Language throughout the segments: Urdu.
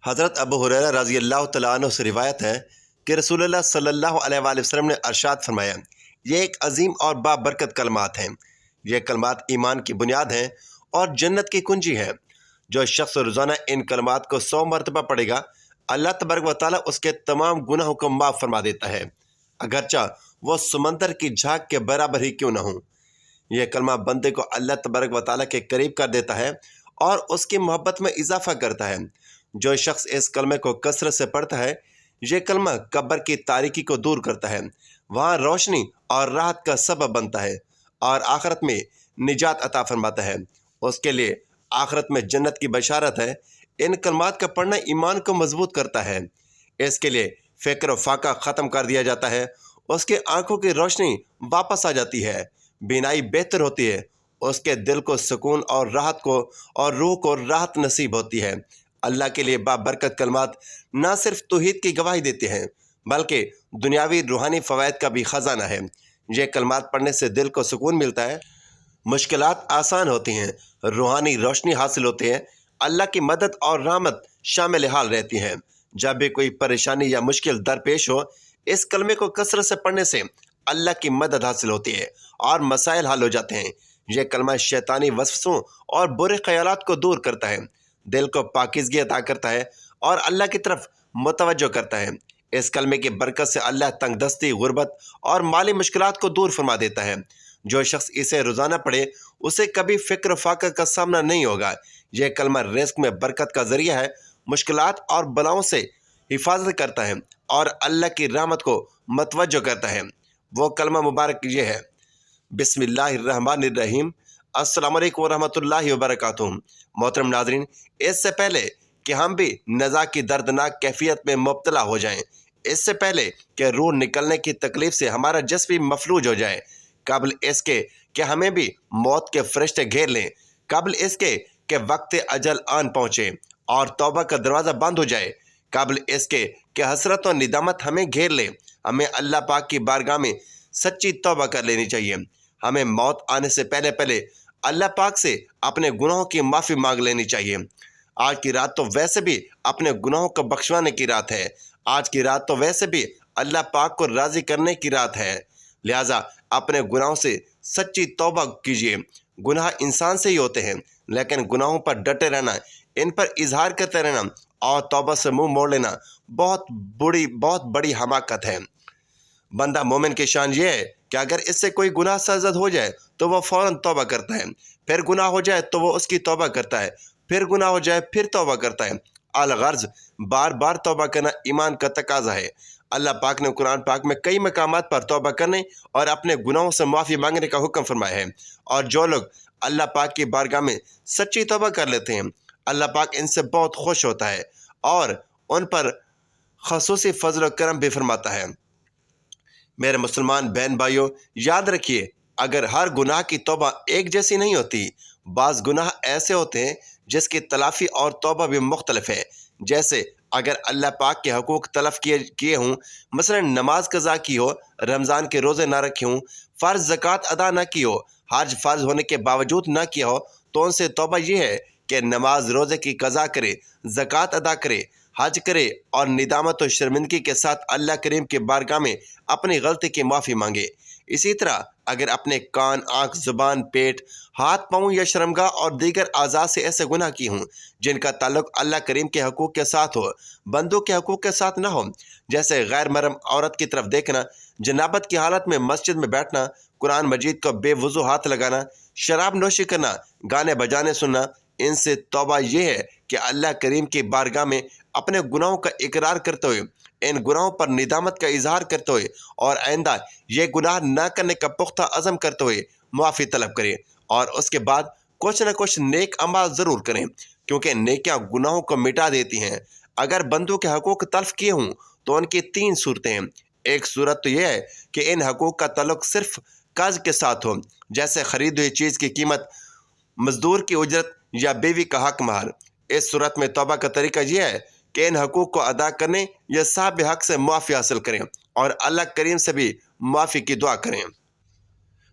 حضرت ابو ہریرہ رضی اللہ تعالیٰ عنہ سے روایت ہے کہ رسول اللہ صلی اللہ علیہ وآلہ وسلم نے ارشاد فرمایا، یہ ایک عظیم اور بابرکت کلمات ہیں۔ یہ کلمات ایمان کی بنیاد ہیں اور جنت کی کنجی ہیں۔ جو شخص روزانہ ان کلمات کو 100 مرتبہ پڑھے گا، اللہ تبارک و تعالیٰ اس کے تمام گناہوں کو معاف فرما دیتا ہے، اگرچہ وہ سمندر کی جھاگ کے برابر ہی کیوں نہ ہوں۔ یہ کلمہ بندے کو اللہ تبارک و تعالیٰ کے قریب کر دیتا ہے اور اس کی محبت میں اضافہ کرتا ہے۔ جو شخص اس کلمے کو کثرت سے پڑھتا ہے، یہ کلمہ قبر کی تاریکی کو دور کرتا ہے، وہاں روشنی اور راحت کا سبب بنتا ہے اور آخرت میں نجات عطا فرماتا ہے۔ اس کے لیے آخرت میں جنت کی بشارت ہے۔ ان کلمات کا پڑھنا ایمان کو مضبوط کرتا ہے۔ اس کے لیے فکر و فاقہ ختم کر دیا جاتا ہے، اس کے آنکھوں کی روشنی واپس آ جاتی ہے، بینائی بہتر ہوتی ہے، اس کے دل کو سکون اور راحت کو اور روح کو راحت نصیب ہوتی ہے۔ اللہ کے لیے بابرکت کلمات نہ صرف توحید کی گواہی دیتے ہیں بلکہ دنیاوی روحانی فوائد کا بھی خزانہ ہے۔ یہ کلمات پڑھنے سے دل کو سکون ملتا ہے، مشکلات آسان ہوتی ہیں، روحانی روشنی حاصل ہوتی ہے، اللہ کی مدد اور رحمت شامل حال رہتی ہیں۔ جب بھی کوئی پریشانی یا مشکل درپیش ہو، اس کلمے کو کثرت سے پڑھنے سے اللہ کی مدد حاصل ہوتی ہے اور مسائل حل ہو جاتے ہیں۔ یہ کلمہ شیطانی وسوسوں اور برے خیالات کو دور کرتا ہے، دل کو پاکیزگی عطا کرتا ہے اور اللہ کی طرف متوجہ کرتا ہے۔ اس کلمے کی برکت سے اللہ تنگ دستی، غربت اور مالی مشکلات کو دور فرما دیتا ہے۔ جو شخص اسے روزانہ پڑھے، اسے کبھی فکر و فاقہ کا سامنا نہیں ہوگا۔ یہ کلمہ رزق میں برکت کا ذریعہ ہے، مشکلات اور بلاؤں سے حفاظت کرتا ہے اور اللہ کی رحمت کو متوجہ کرتا ہے۔ وہ کلمہ مبارک یہ ہے: بسم اللہ الرحمن الرحیم۔ السلام علیکم ورحمۃ اللہ وبرکاتہ۔ محترم ناظرین، اس سے پہلے کہ ہم بھی نزا کی دردناک کیفیت میں مبتلا ہو جائیں، اس سے پہلے کہ روح نکلنے کی تکلیف سے ہمارا جسم بھی مفلوج ہو جائے، قبل اس کے کہ ہمیں بھی موت کے فرشتے گھیر لیں، قبل اس کے کہ وقت اجل آن پہنچے اور توبہ کا دروازہ بند ہو جائے، قبل اس کے کہ حسرت و ندامت ہمیں گھیر لے، ہمیں اللہ پاک کی بارگاہ میں سچی توبہ کر لینی چاہیے۔ ہمیں موت آنے سے پہلے اللہ پاک سے اپنے گناہوں کی معافی مانگ لینی چاہیے۔ آج کی رات تو ویسے بھی اپنے گناہوں کو بخشوانے کی رات ہے، آج کی رات تو ویسے بھی اللہ پاک کو راضی کرنے کی رات ہے، لہٰذا اپنے گناہوں سے سچی توبہ کیجیے۔ گناہ انسان سے ہی ہوتے ہیں، لیکن گناہوں پر ڈٹے رہنا، ان پر اظہار کرتے رہنا اور توبہ سے منہ موڑ لینا بہت بڑی حماقت ہے۔ بندہ مومن کی شان یہ ہے کہ اگر اس سے کوئی گناہ سرزد ہو جائے تو وہ فوراً توبہ کرتا ہے، پھر گناہ ہو جائے تو وہ اس کی توبہ کرتا ہے، پھر گناہ ہو جائے پھر توبہ کرتا ہے۔ الغرض بار بار توبہ کرنا ایمان کا تقاضا ہے۔ اللہ پاک نے قرآن پاک میں کئی مقامات پر توبہ کرنے اور اپنے گناہوں سے معافی مانگنے کا حکم فرمایا ہے، اور جو لوگ اللہ پاک کی بارگاہ میں سچی توبہ کر لیتے ہیں، اللہ پاک ان سے بہت خوش ہوتا ہے اور ان پر خصوصی فضل و کرم بھی فرماتا ہے۔ میرے مسلمان بہن بھائیوں، یاد رکھیے، اگر ہر گناہ کی توبہ ایک جیسی نہیں ہوتی، بعض گناہ ایسے ہوتے ہیں جس کی تلافی اور توبہ بھی مختلف ہے۔ جیسے اگر اللہ پاک کے حقوق تلف کیے ہوں، مثلا نماز قضا کی ہو، رمضان کے روزے نہ رکھے ہوں، فرض زکوٰۃ ادا نہ کی ہو، حج فرض ہونے کے باوجود نہ کیا ہو، تو ان سے توبہ یہ ہے کہ نماز روزے کی قضا کرے، زکوٰۃ ادا کرے، حج کرے اور ندامت و شرمندگی کے ساتھ اللہ کریم کے بارگاہ میں اپنی غلطی کی معافی مانگے۔ اسی طرح اگر اپنے کان، آنکھ، زبان، پیٹ، ہاتھ، پاؤں یا شرمگاہ اور دیگر اعضاء سے ایسے گناہ کی ہوں جن کا تعلق اللہ کریم کے حقوق کے ساتھ ہو، بندوں کے حقوق کے ساتھ نہ ہو، جیسے غیر محرم عورت کی طرف دیکھنا، جنابت کی حالت میں مسجد میں بیٹھنا، قرآن مجید کو بے وضو ہاتھ لگانا، شراب نوشی کرنا، گانے بجانے سننا، ان سے توبہ یہ ہے کہ اللہ کریم کی بارگاہ میں اپنے گناہوں کا اقرار کرتے ہوئے، ان گناہوں پر ندامت کا اظہار کرتے ہوئے اور آئندہ یہ گناہ نہ کرنے کا پختہ عزم کرتے ہوئے معافی طلب کریں، اور اس کے بعد کچھ نہ کچھ نیک اعمال ضرور کریں، کیونکہ نیکیاں گناہوں کو مٹا دیتی ہیں۔ اگر بندوں کے حقوق تلف کیے ہوں تو ان کی 3 صورتیں ہیں۔ ایک صورت تو یہ ہے کہ ان حقوق کا تعلق صرف قرض کے ساتھ ہو، جیسے خریدی ہوئی چیز کی قیمت، مزدور کی اجرت یا بیوی کا حق مہر۔ اس صورت میں توبہ کا طریقہ یہ ہے کہ ان حقوق کو ادا کرنے یا صاحب حق سے معافی حاصل کریں اور اللہ کریم سے بھی معافی کی دعا کریں۔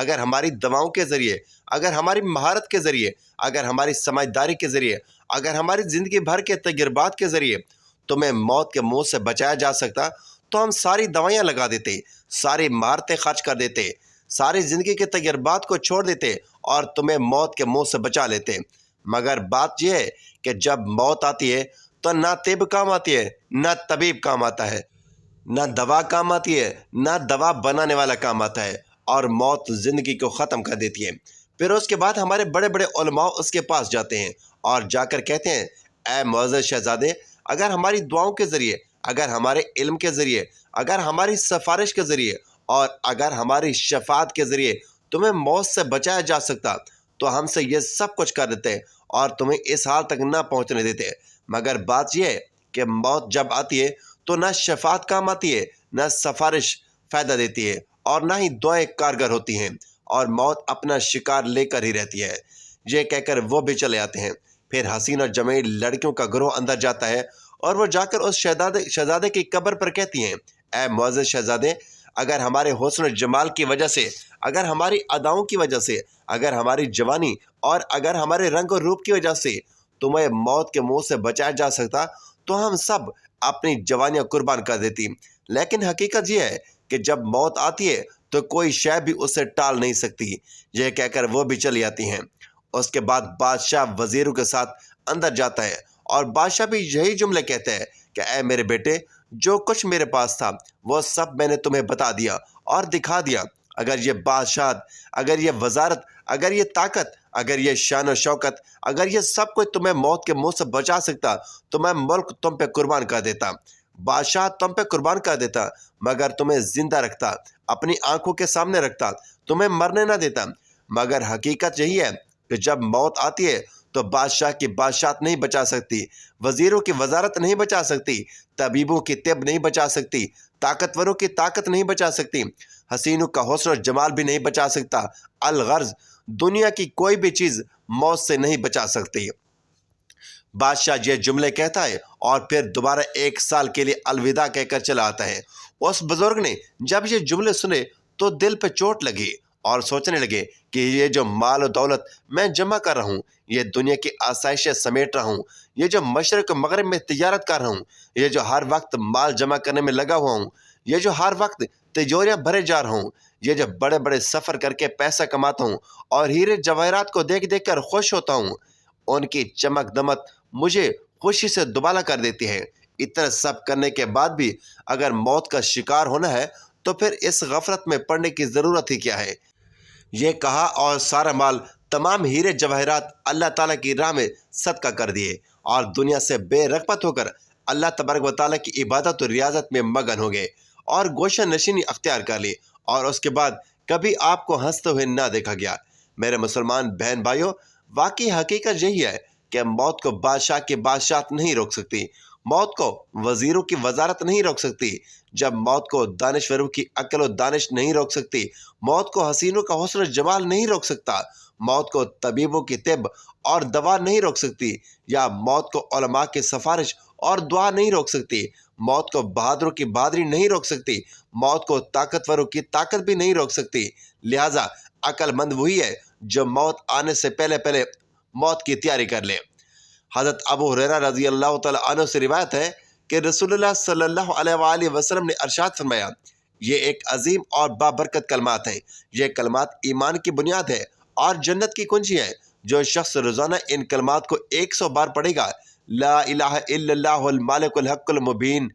اگر ہماری دواؤں کے ذریعے، اگر ہماری مہارت کے ذریعے، اگر ہماری سمجھداری کے ذریعے، اگر ہماری زندگی بھر کے تجربات کے ذریعے تمہیں موت کے منہ سے بچایا جا سکتا تو ہم ساری دوائیاں لگا دیتے، ساری مہارتیں خرچ کر دیتے، ساری زندگی کے تجربات کو چھوڑ دیتے اور تمہیں موت کے منہ سے بچا لیتے۔ مگر بات یہ ہے کہ جب موت آتی ہے تو نہ طب کام آتی ہے، نہ طبیب کام آتا ہے، نہ دوا کام آتی ہے، نہ دوا بنانے والا کام آتا ہے، اور موت زندگی کو ختم کر دیتی ہے۔ پھر اس کے بعد ہمارے بڑے بڑے علماء اس کے پاس جاتے ہیں اور جا کر کہتے ہیں، اے معزز شہزادے، اگر ہماری دعاؤں کے ذریعے، اگر ہمارے علم کے ذریعے، اگر ہماری سفارش کے ذریعے اور اگر ہماری شفاعت کے ذریعے تمہیں موت سے بچایا جا سکتا تو ہم سے یہ سب کچھ کر دیتے اور تمہیں اس حال تک نہ پہنچنے دیتے۔ مگر بات یہ ہے کہ موت جب آتی ہے تو نہ شفاعت کام آتی ہے، نہ سفارش فائدہ دیتی ہے، اور نہ ہی دعائیں کارگر ہوتی ہیں، اور موت اپنا شکار لے کر ہی رہتی ہے۔ یہ کہہ کر وہ بھی چلے آتے ہیں۔ پھر حسین اور جمیل لڑکیوں کا گروہ اندر جاتا ہے اور وہ جا کر اس شہزادے کی قبر پر کہتی ہیں، اے معزز شہزادے، اگر ہمارے حسن و جمال کی وجہ سے، اگر ہماری اداؤں کی وجہ سے، اگر ہماری جوانی اور اگر ہمارے رنگ و روپ کی وجہ سے تمہیں موت کے منہ سے بچایا جا سکتا تو ہم سب اپنی جوانیاں قربان کر دیتی۔ لیکن حقیقت یہ ہے کہ جب موت آتی ہے تو کوئی شے بھی اسے ٹال نہیں سکتی۔ یہ کہہ کر وہ بھی چلی آتی ہیں۔ اس کے بعد بادشاہ وزیروں کے ساتھ اندر جاتا ہے اور بادشاہ بھی یہی جملے کہتے ہیں کہ اے میرے بیٹے، جو کچھ میرے پاس تھا وہ سب میں نے تمہیں بتا دیا اور دکھا دیا۔ اگر یہ بادشاہت، اگر یہ وزارت، اگر یہ طاقت، اگر یہ شان و شوکت، اگر یہ سب کچھ تمہیں موت کے منہ سے بچا سکتا تو میں ملک تم پہ قربان کر دیتا، بادشاہ تم پہ قربان کر دیتا، مگر تمہیں زندہ رکھتا، اپنی آنکھوں کے سامنے رکھتا، تمہیں مرنے نہ دیتا۔ مگر حقیقت یہی ہے کہ جب موت آتی ہے تو بادشاہ کی بادشاہت نہیں بچا سکتی، وزیروں کی وزارت نہیں بچا سکتی، طبیبوں کی طب نہیں بچا سکتی، طاقتوروں کی طاقت نہیں بچا سکتی، حسینوں کا حسن و جمال بھی نہیں بچا سکتا۔ الغرض دنیا کی کوئی بھی چیز موت سے نہیں بچا سکتی۔ بادشاہ یہ جملے کہتا ہے اور پھر دوبارہ 1 سال کے لیے الوداع کہہ کر چلا آتا ہے۔ اس بزرگ نے جب یہ جملے سنے تو دل پہ چوٹ لگی اور سوچنے لگے کہ یہ جو مال و دولت میں جمع کر رہا ہوں، یہ دنیا کی آسائشیں سمیٹ رہا ہوں، یہ جو مشرق و مغرب میں تجارت کر رہا ہوں، یہ جو ہر وقت مال جمع کرنے میں لگا ہوا ہوں، یہ جو ہر وقت تجوریاں بھرے جا رہا ہوں، یہ جو بڑے بڑے سفر کر کے پیسہ کماتا ہوں اور ہیرے جواہرات کو دیکھ دیکھ کر خوش ہوتا ہوں، ان کی چمک دمک مجھے خوشی سے دوبالا کر دیتی ہے۔ اتنا سب کرنے کے بعد بھی اگر موت کا شکار ہونا ہے تو پھر اس غفلت میں پڑنے کی ضرورت ہی کیا ہے؟ یہ کہا اور سارا مال، تمام ہیرے جواہرات اللہ تعالیٰ کی راہ میں صدقہ کر دیے اور دنیا سے بے رغبت ہو کر اللہ تبارک و تعالیٰ کی عبادت و ریاضت میں مگن ہو گئے اور گوشہ نشینی اختیار کر لی، اور اس کے بعد کبھی آپ کو ہنستے ہوئے نہ دیکھا گیا۔ میرے مسلمان بہن بھائیوں، واقعی حقیقت یہی ہے کہ موت کو بادشاہ کی بادشاہت نہیں روک سکتی، موت کو وزیروں کی وزارت نہیں روک سکتی، جب موت کو دانشوروں کی عقل و دانش نہیں روک سکتی، موت کو حسینوں کا حسن و جمال نہیں روک سکتا، موت کو طبیبوں کی طب اور دوا نہیں روک سکتی، یا موت کو علماء کی سفارش اور دعا نہیں روک سکتی، موت کو بہادروں کی بہادری نہیں روک سکتی، موت کو طاقتوروں کی طاقت بھی نہیں روک سکتی۔ لہٰذا عقل مند وہی ہے جو موت آنے سے پہلے پہلے موت کی تیاری کر لے۔ حضرت ابو ہریرہ رضی اللہ تعالیٰ عنہ سے روایت ہے کہ رسول اللہ صلی اللہ علیہ وآلہ وسلم نے ارشاد فرمایا، یہ ایک عظیم اور بابرکت کلمات ہیں، یہ کلمات ایمان کی بنیاد ہے اور جنت کی کنجی ہے۔ جو شخص روزانہ ان کلمات کو 100 بار پڑھے گا، لا الہ الا اللہ المالک الحق المبین،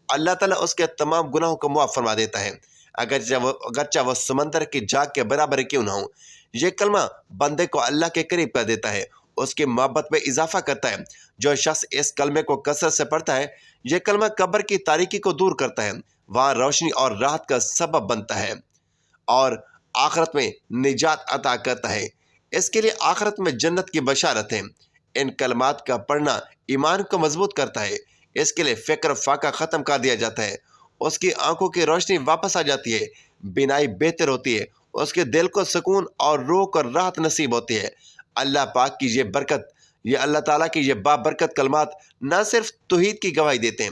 اللہ تعالیٰ اس کے تمام گناہوں کو معاف فرما دیتا ہے، اگرچہ وہ سمندر کی جھاگ کے برابر کیوں نہ ہو۔ یہ کلمہ بندے کو اللہ کے قریب کر دیتا ہے، اس کی محبت میں اضافہ کرتا ہے۔ جو شخص اس کلمے کو کثرت سے پڑھتا ہے، یہ کلمہ قبر کی تاریکی کو دور کرتا ہے، وہاں روشنی اور راحت کا سبب بنتا ہے اور آخرت میں نجات عطا کرتا ہے۔ اس کے لیے آخرت میں جنت کی بشارت ہے۔ ان کلمات کا پڑھنا ایمان کو مضبوط کرتا ہے، اس کے لیے فکر فاقہ ختم کر دیا جاتا ہے، اس کی آنکھوں کی روشنی واپس آ جاتی ہے، بینائی بہتر ہوتی ہے، اس کے دل کو سکون اور روح کو راحت نصیب ہوتی ہے۔ اللہ پاک کی یہ برکت، یہ اللہ تعالیٰ کی یہ بابرکت کلمات نہ صرف توحید کی گواہی دیتے ہیں